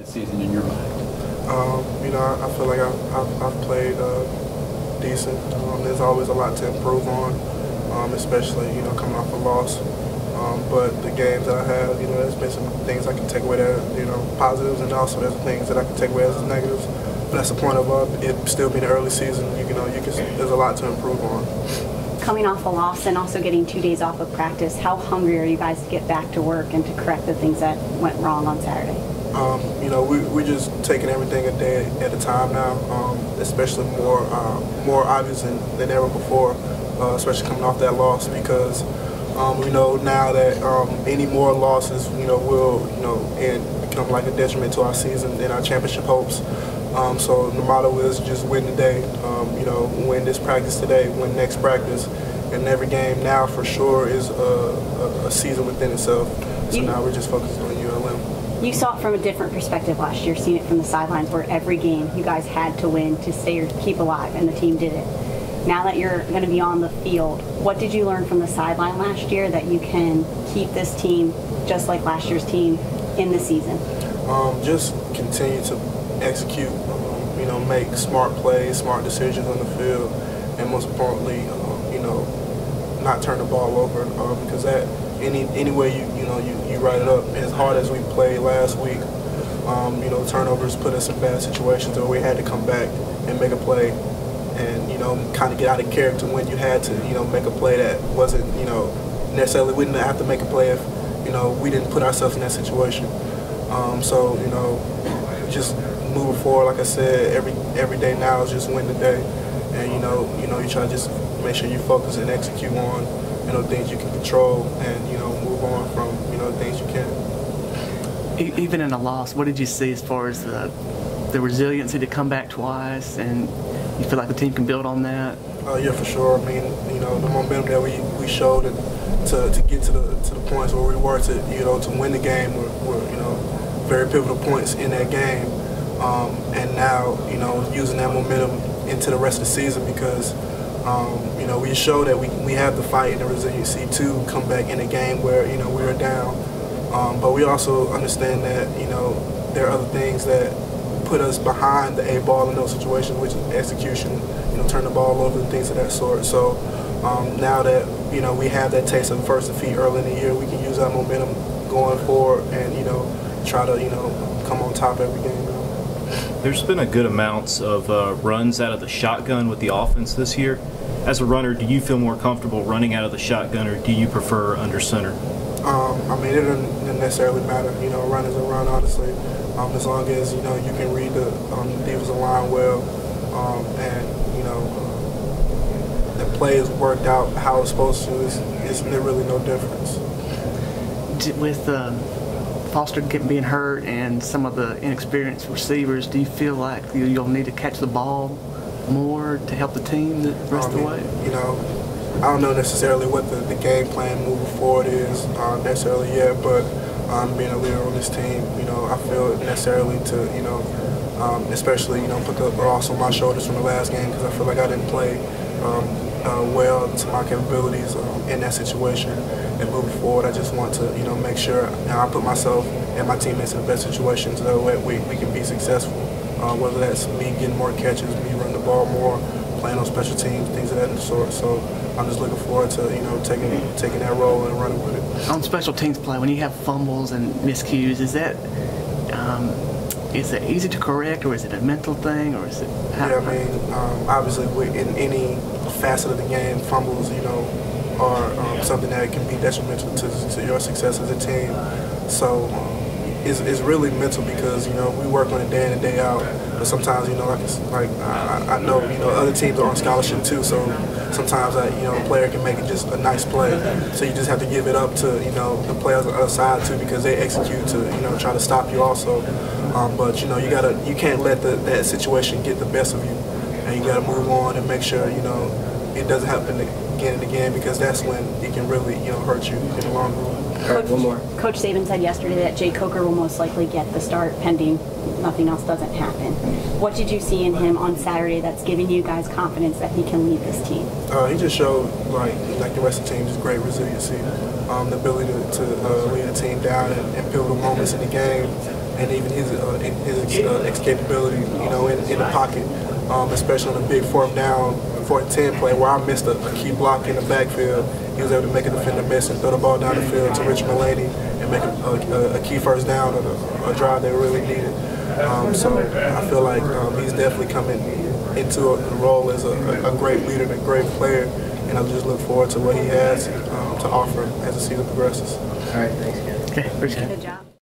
this season in your mind? I feel like I've played decent. There's always a lot to improve on, especially, coming off a loss. But the games that I have, there's been some things I can take away that, positives, and also there's things that I can take away as negatives. But that's the point of it still being the early season. There's a lot to improve on. Coming off a loss and also getting 2 days off of practice, how hungry are you guys to get back to work and to correct the things that went wrong on Saturday? We're just taking everything a day at a time now, especially more obvious than ever before, especially coming off that loss, because we know now that any more losses, will, become like a detriment to our season and our championship hopes. So the motto is just win today, win this practice today, win next practice, and every game now for sure is a season within itself. So now we're just focused on ULM. You saw it from a different perspective last year, seeing it from the sidelines where every game you guys had to win to stay or keep alive, and the team did it. Now that you're going to be on the field, what did you learn from the sideline last year that you can keep this team, just like last year's team, in the season? Just continue to execute, make smart plays, smart decisions on the field, and most importantly, not turn the ball over, because that any way you write it up, as hard as we played last week, turnovers put us in bad situations where we had to come back and make a play, and kind of get out of character when you had to make a play that wasn't necessarily, we didn't have to make a play if we didn't put ourselves in that situation. So just moving forward, like I said, every day now is just win the day, and you try to just make sure you focus and execute on things you can control, and move on from things you can't. Even in a loss, what did you see as far as the resiliency to come back twice, and you feel like the team can build on that? Yeah, for sure. I mean, the momentum that we showed to get to the points where we were to win the game were very pivotal points in that game, and now using that momentum into the rest of the season, because we show that we have the fight and the resiliency to come back in a game where we are down, but we also understand that there are other things that put us behind the eight ball in those situations, which is execution, turn the ball over and things of that sort. So now that we have that taste of first defeat early in the year, we can use that momentum going forward and try to come on top every game. There's been a good amounts of runs out of the shotgun with the offense this year. As a runner, do you feel more comfortable running out of the shotgun, or do you prefer under center? I mean, it doesn't necessarily matter. A run is a run, honestly. As long as you can read the defensive line well, and the play is worked out how it's supposed to. It's really no difference. With Foster being hurt and some of the inexperienced receivers, do you feel like you'll need to catch the ball more to help the team the rest of the way? I don't know necessarily what the game plan moving forward is necessarily yet, but being a leader on this team, I feel necessarily to, especially, put the loss on my shoulders from the last game, because I feel like I didn't play well to my capabilities in that situation. And moving forward, I just want to, make sure I put myself and my teammates in the best situation so that we can be successful. Whether that's me getting more catches, me running the ball more, playing on special teams, things of that sort. So I'm just looking forward to, taking that role and running with it. On special teams play, when you have fumbles and miscues, is it easy to correct, or is it a mental thing, or is it? Yeah, I mean, obviously, in any facet of the game, fumbles, are something that can be detrimental to your success as a team. So it's really mental, because we work on it day in and day out. But sometimes I know other teams are on scholarship too. So sometimes a player can make it just a nice play. So you just have to give it up to the players on the other side too, because they execute to try to stop you also. But you can't let that situation get the best of you, and you got to move on and make sure it doesn't happen again and again, because that's when it can really hurt you in the long run. Coach Saban said yesterday that Jay Coker will most likely get the start pending nothing else doesn't happen. What did you see in him on Saturday that's giving you guys confidence that he can lead this team? He just showed, like the rest of the team, just great resiliency, the ability to lead a team down in pivotal moments in the game, and even his escapability, you know, in the pocket, especially on a big 4th down, 4th and 10 play where I missed a key block in the backfield. He was able to make a defender miss and throw the ball down the field to Rich Mulaney and make a key 1st down or a drive they really needed. So I feel like he's definitely coming into a role as a great leader and a great player, and I just look forward to what he has to offer as the season progresses. All right, thanks, guys. Okay, appreciate it. Good job.